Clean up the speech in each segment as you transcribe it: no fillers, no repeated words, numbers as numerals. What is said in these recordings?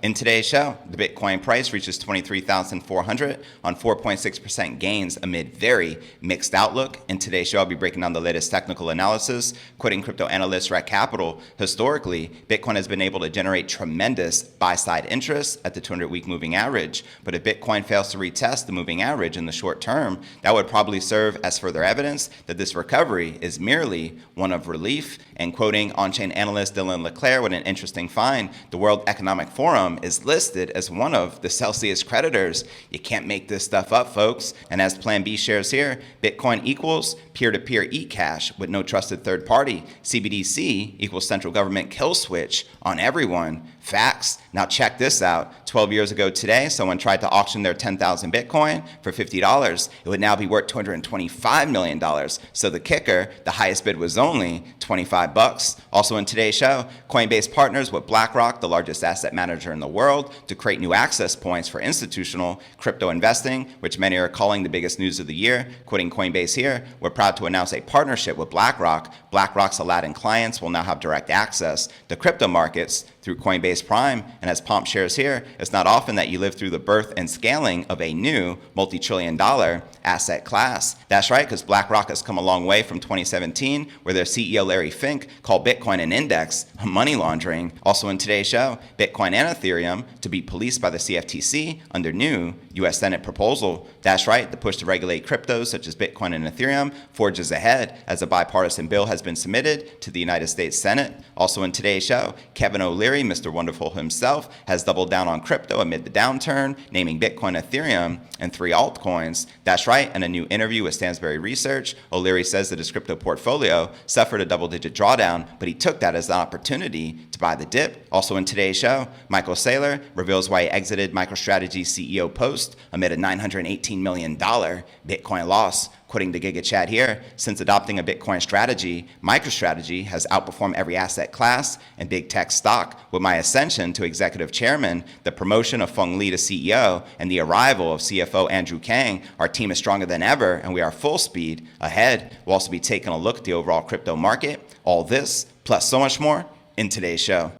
In today's show, the Bitcoin price reaches 23,400 on 4.6% gains amid very mixed outlook. In today's show, I'll be breaking down the latest technical analysis, quoting crypto analyst Rat Capital. Historically, Bitcoin has been able to generate tremendous buy-side interest at the 200-week moving average. But if Bitcoin fails to retest the moving average in the short term, that would probably serve as further evidence that this recovery is merely one of relief. And quoting on-chain analyst Dylan LeClaire with an interesting find, the World Economic Forum is listed as one of the Celsius creditors. You can't make this stuff up, folks. And as Plan B shares here, Bitcoin equals peer-to-peer eCash with no trusted third party. CBDC equals central government kill switch on everyone. Facts. Now check this out. 12 years ago today, someone tried to auction their 10,000 Bitcoin for $50. It would now be worth $225 million. So the kicker, the highest bid was only $25. Also in today's show, Coinbase partners with BlackRock, the largest asset manager in the world, to create new access points for institutional crypto investing, which many are calling the biggest news of the year. Quoting Coinbase here, we're proud to announce a partnership with BlackRock. BlackRock's Aladdin clients will now have direct access to crypto markets through Coinbase Prime. And as Pomp shares here, it's not often that you live through the birth and scaling of a new multi-trillion-dollar asset class. That's right, because BlackRock has come a long way from 2017, where their CEO Larry Fink called Bitcoin an index of money laundering. Also in today's show, Bitcoin and Ethereum to be policed by the CFTC under new U.S. Senate proposal. That's right, the push to regulate cryptos such as Bitcoin and Ethereum forges ahead as a bipartisan bill has been submitted to the United States Senate. Also in today's show, Kevin O'Leary, Mr. Wonderful himself, has doubled down on crypto amid the downturn, naming Bitcoin, Ethereum, and 3 altcoins. That's right, in a new interview with Stansberry Research, O'Leary says that his crypto portfolio suffered a double-digit drawdown, but he took that as an opportunity to buy the dip. Also in today's show, Michael Saylor reveals why he exited Microstrategy CEO post amid a $918 million Bitcoin loss. Quoting the Giga Chat here, since adopting a Bitcoin strategy, Microstrategy has outperformed every asset class and big tech stock. With my ascension to executive chairman, the promotion of Phong Lee to CEO, and the arrival of CFO Andrew Kang, our team is stronger than ever and we are full speed ahead. We'll also be taking a look at the overall crypto market. All this, plus so much more, in today's show.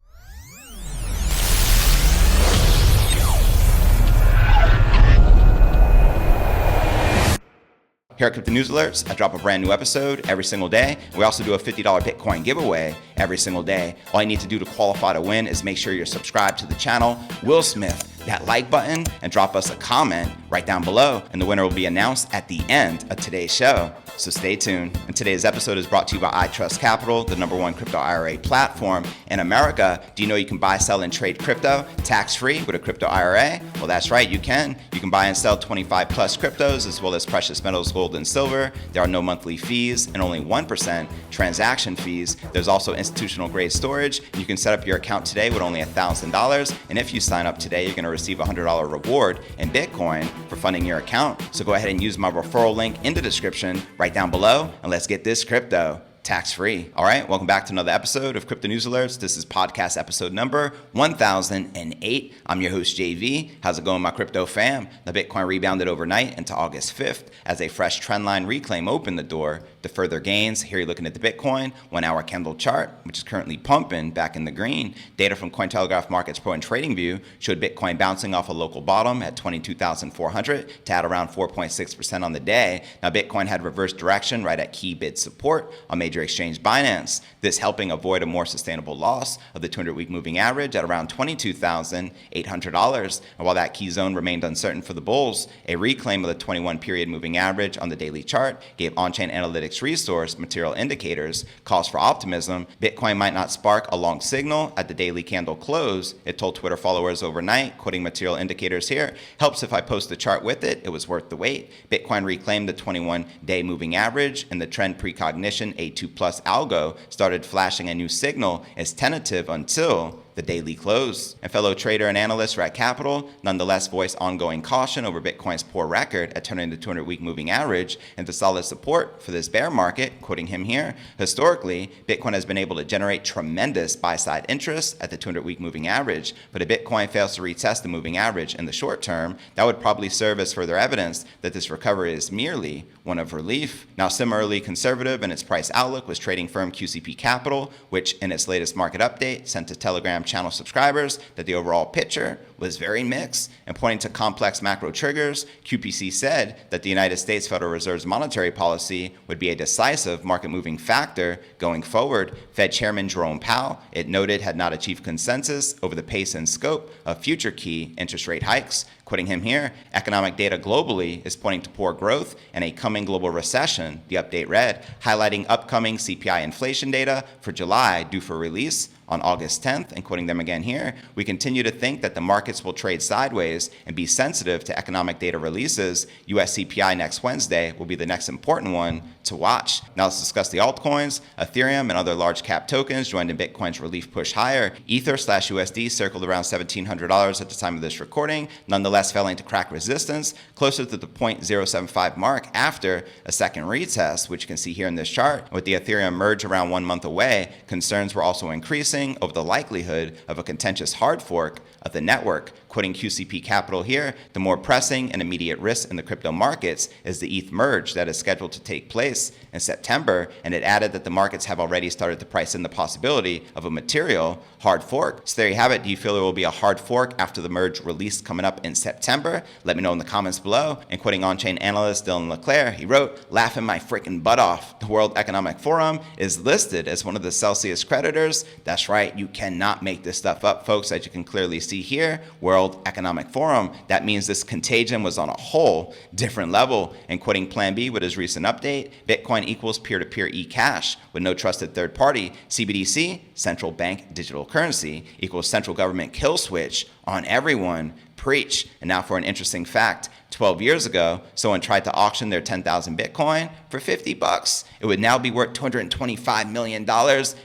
Here at Crypto News Alerts, I drop a brand new episode every single day. We also do a $50 Bitcoin giveaway every single day. All you need to do to qualify to win is make sure you're subscribed to the channel. Will Smith that like button and drop us a comment right down below, and the winner will be announced at the end of today's show. So stay tuned. And today's episode is brought to you by iTrust Capital, the #1 crypto IRA platform in America. Do you know you can buy, sell, and trade crypto tax-free with a crypto IRA? Well, that's right, you can. You can buy and sell 25 plus cryptos as well as precious metals, gold, and silver. There are no monthly fees and only 1% transaction fees. There's also institutional grade storage. You can set up your account today with only $1,000. And if you sign up today, you're going to receive a $100 reward in Bitcoin for funding your account. So go ahead and use my referral link in the description right down below, and let's get this crypto tax-free. All right, welcome back to another episode of Crypto News Alerts. This is podcast episode number 1008. I'm your host, JV. How's it going, my crypto fam? The Bitcoin rebounded overnight into August 5th as a fresh trendline reclaim opened the door to further gains. Here you're looking at the Bitcoin 1-hour candle chart, which is currently pumping back in the green. Data from Cointelegraph Markets Pro and TradingView showed Bitcoin bouncing off a local bottom at 22,400 to add around 4.6% on the day. Now, Bitcoin had reversed direction right at key bid support on major exchange Binance, this helping avoid a more sustainable loss of the 200-week moving average at around $22,800. And while that key zone remained uncertain for the bulls, a reclaim of the 21-period moving average on the daily chart gave on-chain analytics resource Material Indicators cause for optimism. Bitcoin might not spark a long signal at the daily candle close, it told Twitter followers overnight, quoting Material Indicators here, helps if I post the chart with it, it was worth the wait. Bitcoin reclaimed the 21-day moving average, and the trend precognition A2 plus algo started flashing a new signal as tentative until the daily close. And fellow trader and analyst Rat Capital nonetheless voiced ongoing caution over Bitcoin's poor record at turning the 200-week moving average into solid support for this bear market, quoting him here. Historically, Bitcoin has been able to generate tremendous buy-side interest at the 200-week moving average, but if Bitcoin fails to retest the moving average in the short term, that would probably serve as further evidence that this recovery is merely one of relief. Now, similarly conservative in its price outlook was trading firm QCP Capital, which in its latest market update sent to Telegram Telegram channel subscribers that the overall picture was very mixed, and pointing to complex macro triggers, QPC said that the United States Federal Reserve's monetary policy would be a decisive market-moving factor going forward. Fed Chairman Jerome Powell, it noted, had not achieved consensus over the pace and scope of future key interest rate hikes. Quoting him here, economic data globally is pointing to poor growth and a coming global recession, the update read, highlighting upcoming CPI inflation data for July due for release on August 10th, and quoting them again here, we continue to think that the markets will trade sideways and be sensitive to economic data releases. US CPI next Wednesday will be the next important one to watch. Now let's discuss the altcoins. Ethereum and other large cap tokens joined in Bitcoin's relief push higher. Ether/USD circled around $1,700 at the time of this recording, nonetheless failing to crack resistance closer to the 0.075 mark after a second retest, which you can see here in this chart. With the Ethereum merge around 1 month away, concerns were also increasing over the likelihood of a contentious hard fork of the network. Quoting QCP Capital here, the more pressing and immediate risk in the crypto markets is the ETH merge that is scheduled to take place in September, and it added that the markets have already started to price in the possibility of a material hard fork. So there you have it. Do you feel there will be a hard fork after the merge release coming up in September? Let me know in the comments below. And quoting on-chain analyst Dylan LeClaire, he wrote, "Laughing my freaking butt off. The World Economic Forum is listed as one of the Celsius creditors." That's right, you cannot make this stuff up, folks, as you can clearly see here. World Economic Forum. That means this contagion was on a whole different level. And quoting Plan B with his recent update, Bitcoin equals peer-to-peer e-cash with no trusted third party. CBDC, central bank digital currency, equals central government kill switch on everyone. Preach. And now for an interesting fact. 12 years ago, someone tried to auction their 10,000 Bitcoin for $50. It would now be worth $225 million.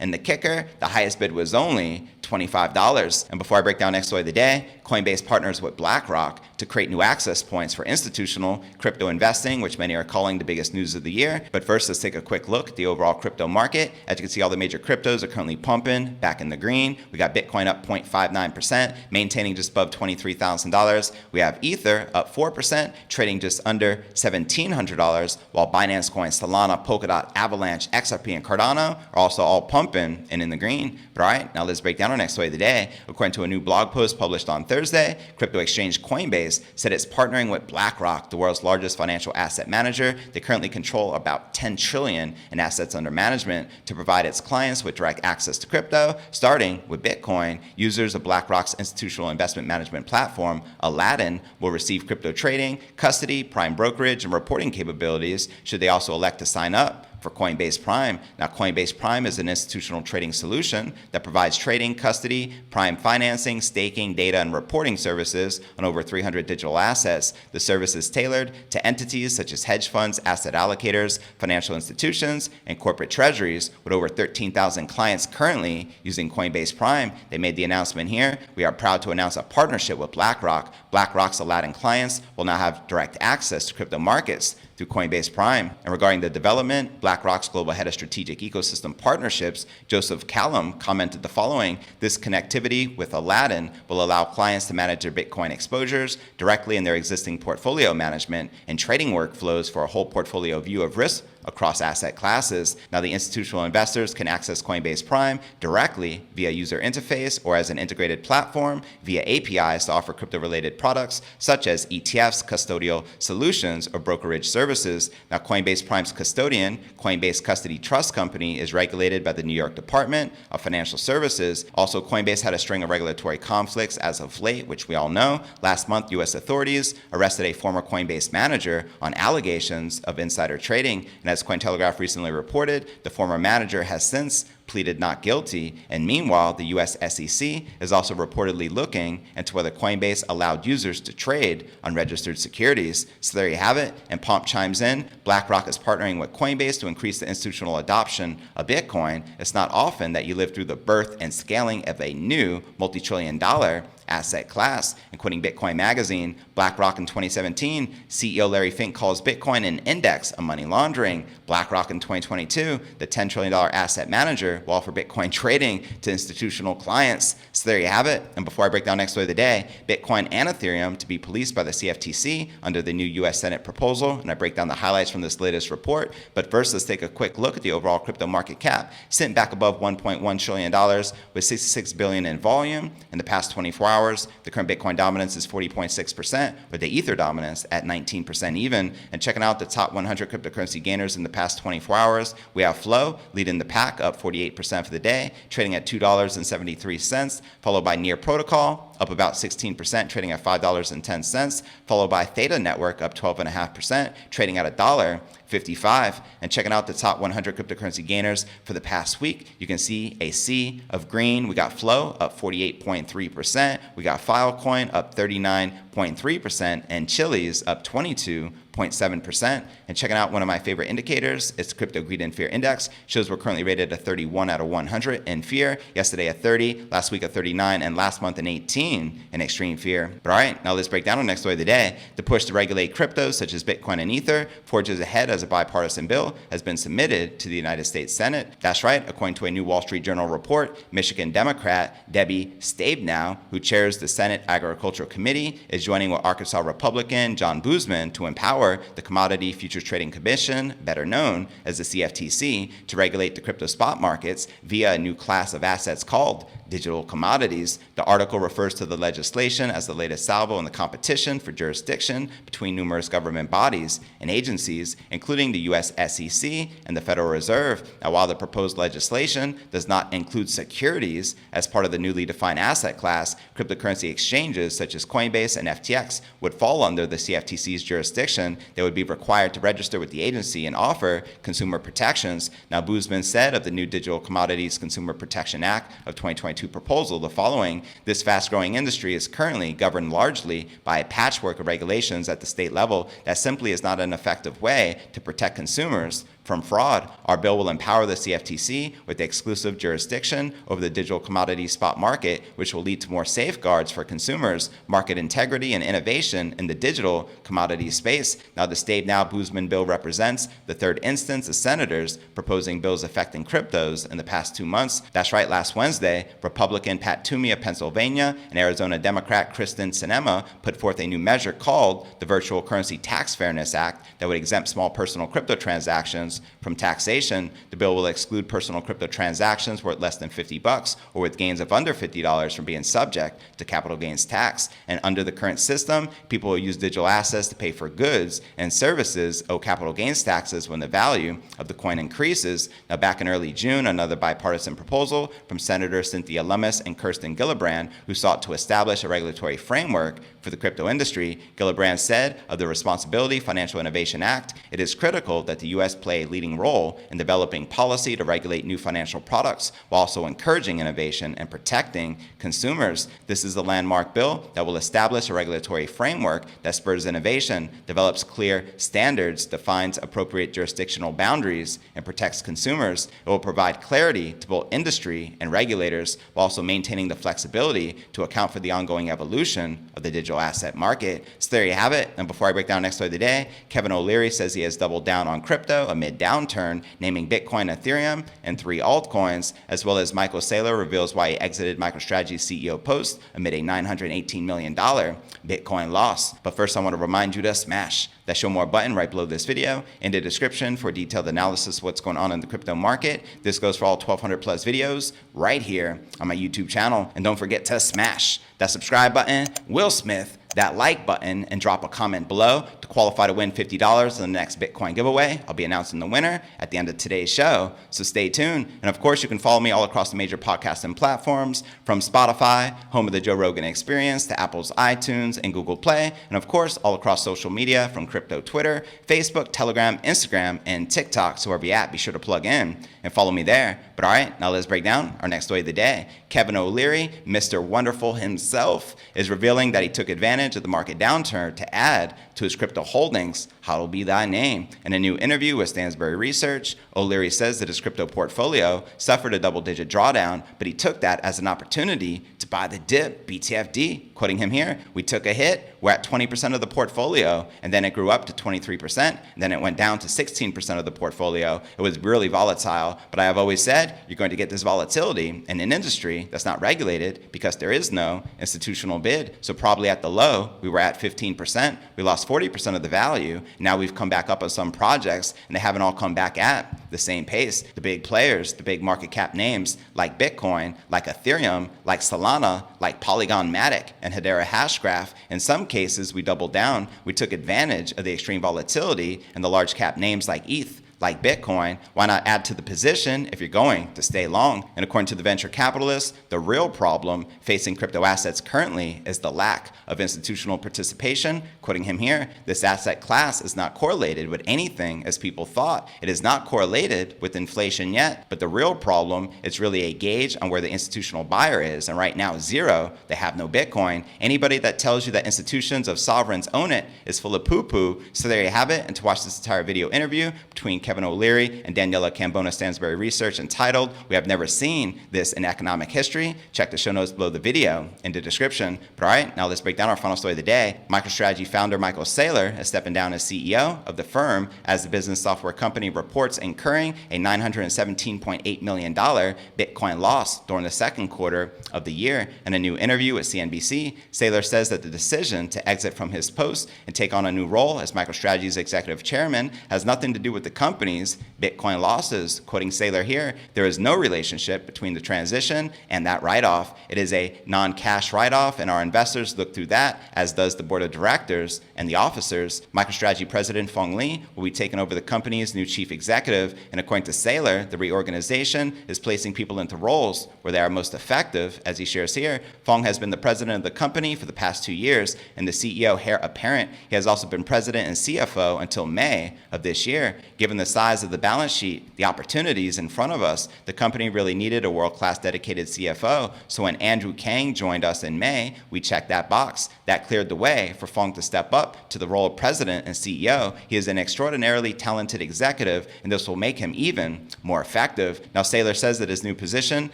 And the kicker, the highest bid was only $25. And before I break down next story of the day, Coinbase partners with BlackRock to create new access points for institutional crypto investing, which many are calling the biggest news of the year. But first, let's take a quick look at the overall crypto market. As you can see, all the major cryptos are currently pumping back in the green. We got Bitcoin up 0.59%, maintaining just above $23,000. We have Ether up 4%, trading just under $1,700, while Binance Coin, Solana, Polkadot, Avalanche, XRP, and Cardano are also all pumping and in the green. But all right, now let's break down our next story of the day. According to a new blog post published on Thursday, crypto exchange Coinbase said it's partnering with BlackRock, the world's largest financial asset manager. They currently control about $10 trillion in assets under management to provide its clients with direct access to crypto, starting with Bitcoin. Users of BlackRock's institutional investment management platform, Aladdin, will receive crypto trading, custody, prime brokerage, and reporting capabilities should they also elect to sign up for Coinbase Prime. Now, Coinbase Prime is an institutional trading solution that provides trading, custody, prime financing, staking, data, and reporting services on over 300 digital assets. The service is tailored to entities such as hedge funds, asset allocators, financial institutions, and corporate treasuries. With over 13,000 clients currently using Coinbase Prime, they made the announcement here. We are proud to announce a partnership with BlackRock. BlackRock's Aladdin clients will now have direct access to crypto markets through Coinbase Prime. And regarding the development, BlackRock's global head of strategic ecosystem partnerships, Joseph Callum, commented the following: "This connectivity with Aladdin will allow clients to manage their Bitcoin exposures directly in their existing portfolio management and trading workflows for a whole portfolio view of risk across asset classes." Now, the institutional investors can access Coinbase Prime directly via user interface or as an integrated platform via APIs to offer crypto-related products such as ETFs, custodial solutions, or brokerage services. Now, Coinbase Prime's custodian, Coinbase Custody Trust Company, is regulated by the New York Department of Financial Services. Also, Coinbase had a string of regulatory conflicts as of late, which we all know. Last month, U.S. authorities arrested a former Coinbase manager on allegations of insider trading. And as Cointelegraph recently reported, the former manager has since pleaded not guilty. And meanwhile, the U.S. SEC is also reportedly looking into whether Coinbase allowed users to trade unregistered securities. So there you have it. And Pomp chimes in, BlackRock is partnering with Coinbase to increase the institutional adoption of Bitcoin. It's not often that you live through the birth and scaling of a new multi-trillion-dollar asset class. And quoting Bitcoin Magazine, BlackRock in 2017, CEO Larry Fink calls Bitcoin an index of money laundering. BlackRock in 2022, the $10 trillion asset manager, register will offer Bitcoin trading to institutional clients. So there you have it. And before I break down next story of the day, Bitcoin and Ethereum to be policed by the CFTC under the new U.S. Senate proposal. And I break down the highlights from this latest report. But first, let's take a quick look at the overall crypto market cap, sitting back above $1.1 trillion with $66 billion in volume. In the past 24 hours, the current Bitcoin dominance is 40.6%, with the Ether dominance at 19% even. And checking out the top 100 cryptocurrency gainers in the past 24 hours, we have Flow leading the pack, up 48% for the day, trading at $2.73, followed by Near Protocol, up about 16%, trading at $5.10, followed by Theta Network, up 12.5%, trading at $1.55. And checking out the top 100 cryptocurrency gainers for the past week, you can see a sea of green. We got Flow up 48.3%, we got Filecoin up 39.3%, and Chiliz up 22.7%. And checking out one of my favorite indicators, it's Crypto Greed and Fear Index. Shows we're currently rated a 31 out of 100 in fear. Yesterday a 30, last week a 39, and last month an 18 in extreme fear. But all right, now let's break down our next story of the day. The push to regulate cryptos such as Bitcoin and Ether forges ahead as a bipartisan bill has been submitted to the United States Senate. That's right, according to a new Wall Street Journal report, Michigan Democrat Debbie Stabenow, who chairs the Senate Agricultural Committee, is joining with Arkansas Republican John Boozman to empower the Commodity Futures Trading Commission, better known as the CFTC, to regulate the crypto spot markets via a new class of assets called digital commodities. The article refers to the legislation as the latest salvo in the competition for jurisdiction between numerous government bodies and agencies, including the U.S. SEC and the Federal Reserve. Now, while the proposed legislation does not include securities as part of the newly defined asset class, cryptocurrency exchanges such as Coinbase and FTX would fall under the CFTC's jurisdiction. They would be required to register with the agency and offer consumer protections. Now, Boozman said of the new Digital Commodities Consumer Protection Act of 2022 proposal the following: this fast-growing industry is currently governed largely by a patchwork of regulations at the state level that simply is not an effective way to protect consumers from fraud. Our bill will empower the CFTC with the exclusive jurisdiction over the digital commodity spot market, which will lead to more safeguards for consumers, market integrity, and innovation in the digital commodity space. Now, the Stabenow-Boozman bill represents the third instance of senators proposing bills affecting cryptos in the past 2 months. That's right, last Wednesday, Republican Pat Toomey of Pennsylvania and Arizona Democrat Kristen Sinema put forth a new measure called the Virtual Currency Tax Fairness Act that would exempt small personal crypto transactions from taxation. The bill will exclude personal crypto transactions worth less than $50 or with gains of under $50 from being subject to capital gains tax. And under the current system, people will use digital assets to pay for goods and services owe capital gains taxes when the value of the coin increases. Now, back in early June, another bipartisan proposal from Senator Cynthia Lummis and Kirsten Gillibrand, who sought to establish a regulatory framework for the crypto industry. Gillibrand said of the Responsibility Financial Innovation Act, it is critical that the U.S. play a leading role in developing policy to regulate new financial products while also encouraging innovation and protecting consumers. This is the landmark bill that will establish a regulatory framework that spurs innovation, develops clear standards, defines appropriate jurisdictional boundaries, and protects consumers. It will provide clarity to both industry and regulators while also maintaining the flexibility to account for the ongoing evolution of the digital asset market. So there you have it. And before I break down next story of the day, Kevin O'Leary says he has doubled down on crypto amid downturn, naming Bitcoin, Ethereum, and 3 altcoins, as well as Michael Saylor reveals why he exited Microstrategy CEO post amid a $918 million Bitcoin loss. But first, I want to remind you to smash that show more button right below this video in the description for detailed analysis of what's going on in the crypto market. This goes for all 1,200 plus videos right here on my YouTube channel. And don't forget to smash that subscribe button, Will Smith, that like button, and drop a comment below to qualify to win $50 in the next Bitcoin giveaway. I'll be announcing the winner at the end of today's show, so stay tuned. And of course, you can follow me all across the major podcasting platforms, from Spotify, home of the Joe Rogan Experience, to Apple's iTunes and Google Play, and of course, all across social media, from crypto Twitter, Facebook, Telegram, Instagram, and TikTok. So wherever you're at, be sure to plug in and follow me there. But all right, now let's break down our next story of the day. Kevin O'Leary, Mr. Wonderful himself, is revealing that he took advantage of the market downturn to add to his crypto holdings. Hallowed be thy name. In a new interview with Stansberry Research, O'Leary says that his crypto portfolio suffered a double-digit drawdown, but he took that as an opportunity to buy the dip, BTFD. Quoting him here, we took a hit, we're at 20% of the portfolio, and then it grew up to 23%, and then it went down to 16% of the portfolio. It was really volatile, but I have always said you're going to get this volatility in an industry that's not regulated because there is no institutional bid. So probably at the low, we were at 15%, we lost 40% of the value. Now we've come back up on some projects, and they haven't all come back at the same pace. The big players, the big market cap names like Bitcoin, like Ethereum, like Solana, like Polygon Matic, and Hedera Hashgraph, in some cases we doubled down. We took advantage of the extreme volatility and the large cap names like ETH, like Bitcoin. Why not add to the position if you're going to stay long? And according to the venture capitalists, the real problem facing crypto assets currently is the lack of institutional participation. Quoting him here, this asset class is not correlated with anything as people thought. It is not correlated with inflation yet, but the real problem is really a gauge on where the institutional buyer is. And right now, zero. They have no Bitcoin. Anybody that tells you that institutions of sovereigns own it is full of poo-poo. So there you have it. And to watch this entire video interview between Kevin O'Leary and Daniela Cambona-Stansberry Research entitled, "We Have Never Seen This in Economic History," check the show notes below the video in the description. But all right, now let's break down our final story of the day. Microstrategy founder Michael Saylor is stepping down as CEO of the firm as the business software company reports incurring a $917.8 million Bitcoin loss during the second quarter of the year. In a new interview with CNBC, Saylor says that the decision to exit from his post and take on a new role as MicroStrategy's executive chairman has nothing to do with the company's Bitcoin losses. Quoting Saylor here, there is no relationship between the transition and that write-off. It is a non-cash write-off, and our investors look through that, as does the board of directors and the officers. MicroStrategy president Phong will be taking over the company's new chief executive, and according to Saylor, the reorganization is placing people into roles where they are most effective. As he shares here, Phong has been the president of the company for the past 2 years, and the CEO heir apparent. He has also been president and CFO until May of this year. Given the size of the balance sheet, the opportunities in front of us, the company really needed a world-class dedicated CFO. So when Andrew Kang joined us in May, we checked that box. That cleared the way for Phong to step up to the role of president and CEO. He is an extraordinarily talented executive, and this will make him even more effective. Now, Saylor says that his new position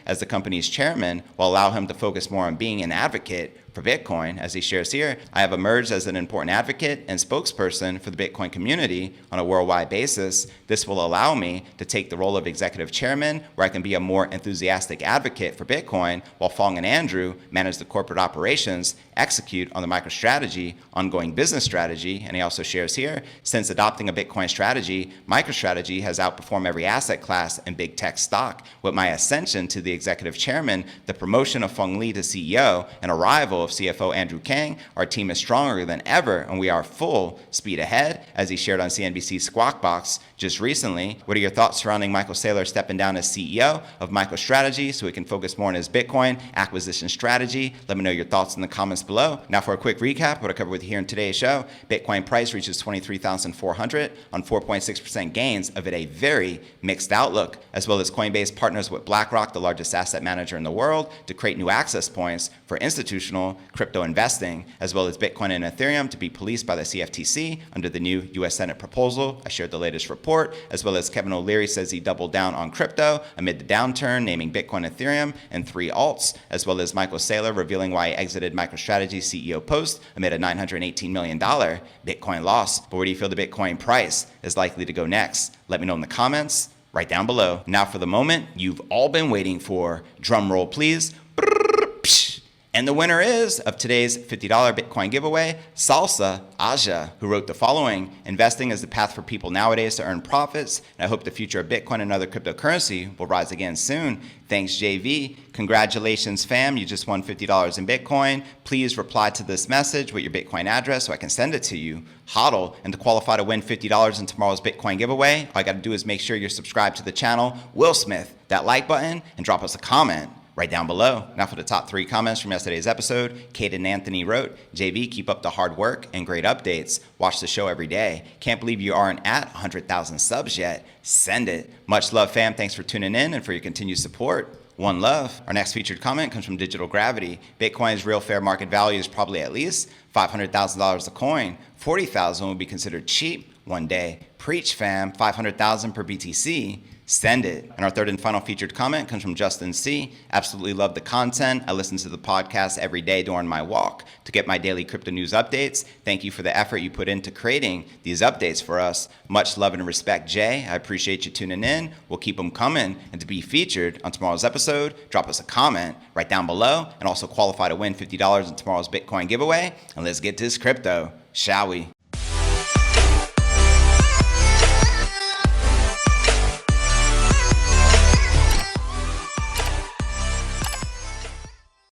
as the company's chairman will allow him to focus more on being an advocate for Bitcoin. As he shares here, I have emerged as an important advocate and spokesperson for the Bitcoin community on a worldwide basis. This will allow me to take the role of executive chairman, where I can be a more enthusiastic advocate for Bitcoin, while Phong and Andrew manage the corporate operations, execute on the MicroStrategy ongoing business strategy. And he also shares here, since adopting a Bitcoin strategy, MicroStrategy has outperformed every asset class and big tech stock. With my ascension to the executive chairman, the promotion of Phong Lee to CEO, and arrival of CFO Andrew Kang, our team is stronger than ever, and we are full speed ahead, as he shared on CNBC's Squawk Box just recently. What are your thoughts surrounding Michael Saylor stepping down as CEO of MicroStrategy so he can focus more on his Bitcoin acquisition strategy? Let me know your thoughts in the comments below. Now for a quick recap, what I covered with you here in today's show. Bitcoin price reaches 23,400 on 4.6% gains amid a very mixed outlook, as well as Coinbase partners with BlackRock, the largest asset manager in the world, to create new access points for institutional crypto investing, as well as Bitcoin and Ethereum to be policed by the CFTC under the new U.S. Senate proposal. I shared the latest report, as well as Kevin O'Leary says he doubled down on crypto amid the downturn, naming Bitcoin, Ethereum, and 3 alts, as well as Michael Saylor revealing why he exited MicroStrategy's CEO post amid a $918 million Bitcoin loss. But where do you feel the Bitcoin price is likely to go next? Let me know in the comments right down below. Now for the moment you've all been waiting for. Drum roll, please. And the winner is, of today's $50 Bitcoin giveaway, Salsa Aja, who wrote the following: investing is the path for people nowadays to earn profits, and I hope the future of Bitcoin and other cryptocurrency will rise again soon. Thanks, JV. Congratulations, fam. You just won $50 in Bitcoin. Please reply to this message with your Bitcoin address so I can send it to you. HODL. And to qualify to win $50 in tomorrow's Bitcoin giveaway, all I got to do is make sure you're subscribed to the channel, Will Smith, that like button, and drop us a comment right down below. Now for the top 3 comments from yesterday's episode. Kate and Anthony wrote, JV, keep up the hard work and great updates. Watch the show every day. Can't believe you aren't at 100,000 subs yet. Send it. Much love, fam. Thanks for tuning in and for your continued support. One love. Our next featured comment comes from Digital Gravity. Bitcoin's real fair market value is probably at least $500,000 a coin. $40,000 would be considered cheap one day. Preach, fam. $500,000 per BTC. send it. And our third and final featured comment comes from Justin C. Absolutely love the content. I listen to the podcast every day during my walk to get my daily crypto news updates. Thank you for the effort you put into creating these updates for us. Much love and respect, Jay. I appreciate you tuning in. We'll keep them coming. And to be featured on tomorrow's episode, drop us a comment right down below and also qualify to win $50 in tomorrow's Bitcoin giveaway. And let's get to this crypto, shall we?